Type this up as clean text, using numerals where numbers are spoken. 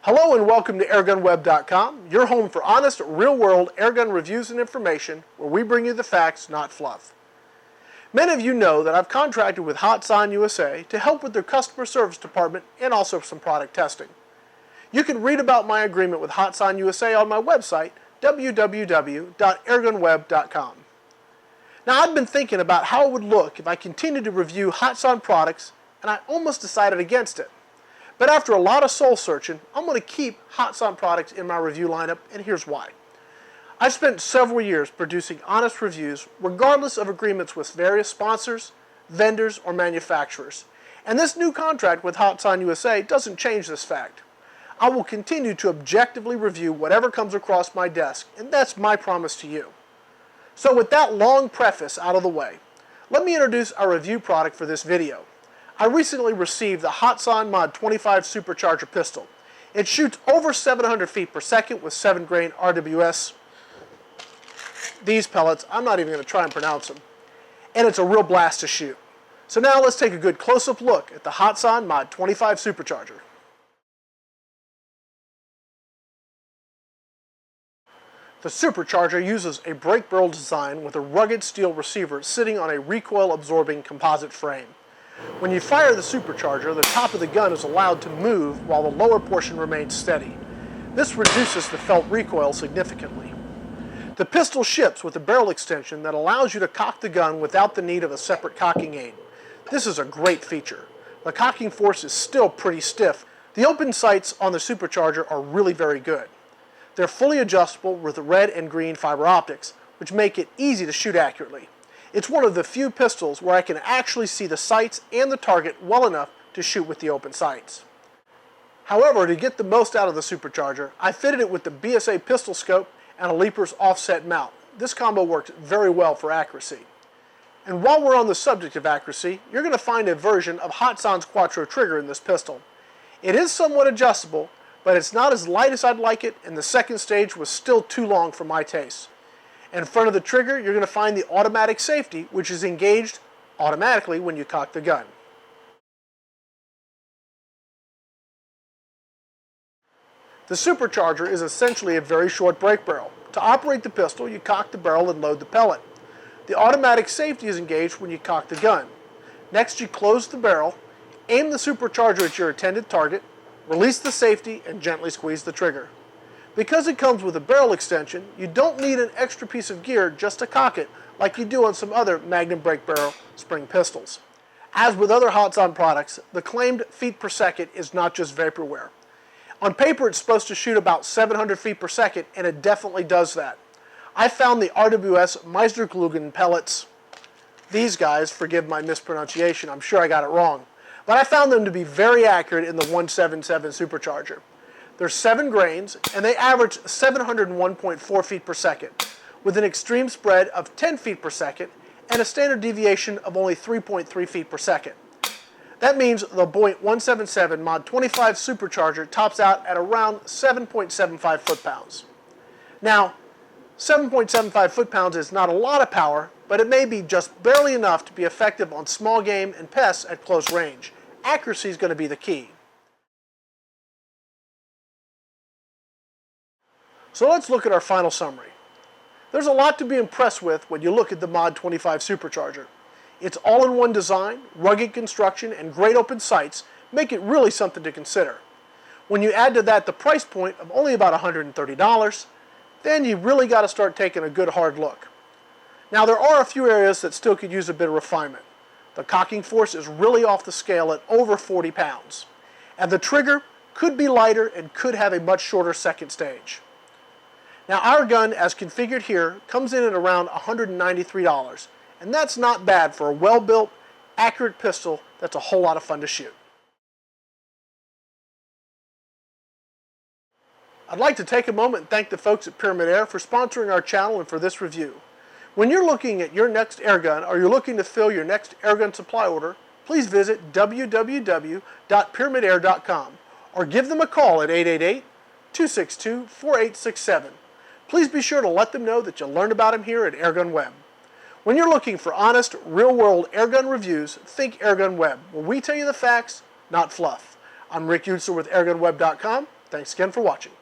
Hello and welcome to AirgunWeb.com, your home for honest, real-world airgun reviews and information, where we bring you the facts, not fluff. Many of you know that I've contracted with Hatsan USA to help with their customer service department and also some product testing. You can read about my agreement with Hatsan USA on my website, www.airgunweb.com. Now, I've been thinking about how it would look if I continued to review Hatsan products, and I almost decided against it. But after a lot of soul searching, I'm going to keep Hatsan products in my review lineup, and here's why. I've spent several years producing honest reviews regardless of agreements with various sponsors, vendors, or manufacturers. And this new contract with Hatsan USA doesn't change this fact. I will continue to objectively review whatever comes across my desk, and that's my promise to you. So with that long preface out of the way, let me introduce our review product for this video. I recently received the Hatsan Mod 25 Supercharger Pistol. It shoots over 700 feet per second with 7-grain RWS. These pellets, I'm not even going to try and pronounce them. And it's a real blast to shoot. So now let's take a good close-up look at the Hatsan Mod 25 Supercharger. The Supercharger uses a brake barrel design with a rugged steel receiver sitting on a recoil-absorbing composite frame. When you fire the Supercharger, the top of the gun is allowed to move while the lower portion remains steady. This reduces the felt recoil significantly. The pistol ships with a barrel extension that allows you to cock the gun without the need of a separate cocking aid. This is a great feature. The cocking force is still pretty stiff. The open sights on the Supercharger are really very good. They're fully adjustable with red and green fiber optics, which make it easy to shoot accurately. It's one of the few pistols where I can actually see the sights and the target well enough to shoot with the open sights. However, to get the most out of the Supercharger, I fitted it with the BSA Pistol scope and a RWS Offset Mount. This combo works very well for accuracy. And while we're on the subject of accuracy, you're going to find a version of Hatsan's Quattro trigger in this pistol. It is somewhat adjustable, but it's not as light as I'd like it, and the second stage was still too long for my taste. In front of the trigger, you're going to find the automatic safety, which is engaged automatically when you cock the gun. The Supercharger is essentially a very short brake barrel. To operate the pistol, you cock the barrel and load the pellet. The automatic safety is engaged when you cock the gun. Next, you close the barrel, aim the Supercharger at your intended target, release the safety, and gently squeeze the trigger. Because it comes with a barrel extension, you don't need an extra piece of gear just to cock it like you do on some other Magnum brake barrel spring pistols. As with other Hatsan products, the claimed feet per second is not just vaporware. On paper, it's supposed to shoot about 700 feet per second, and it definitely does that. I found the RWS Meisterkugeln Pellets. These guys, forgive my mispronunciation, I'm sure I got it wrong, but I found them to be very accurate in the 177 Supercharger. There's 7 grains, and they average 701.4 feet per second, with an extreme spread of 10 feet per second and a standard deviation of only 3.3 feet per second. That means the .177 Mod 25 Supercharger tops out at around 7.75 foot-pounds. Now, 7.75 foot-pounds is not a lot of power, but it may be just barely enough to be effective on small game and pests at close range. Accuracy is going to be the key. So let's look at our final summary. There's a lot to be impressed with when you look at the Mod 25 Supercharger. Its all-in-one design, rugged construction, and great open sights make it really something to consider. When you add to that the price point of only about $130, then you really got to start taking a good hard look. Now, there are a few areas that still could use a bit of refinement. The cocking force is really off the scale at over 40 pounds. And the trigger could be lighter and could have a much shorter second stage. Now, our gun, as configured here, comes in at around $193, and that's not bad for a well-built, accurate pistol that's a whole lot of fun to shoot. I'd like to take a moment and thank the folks at PyramydAir for sponsoring our channel and for this review. When you're looking at your next airgun, or you're looking to fill your next airgun supply order, please visit www.pyramydair.com or give them a call at 888-262-4867. Please be sure to let them know that you learned about them here at Airgun Web. When you're looking for honest, real-world airgun reviews, think Airgun Web, where we tell you the facts, not fluff. I'm Rick Utzer with AirgunWeb.com. Thanks again for watching.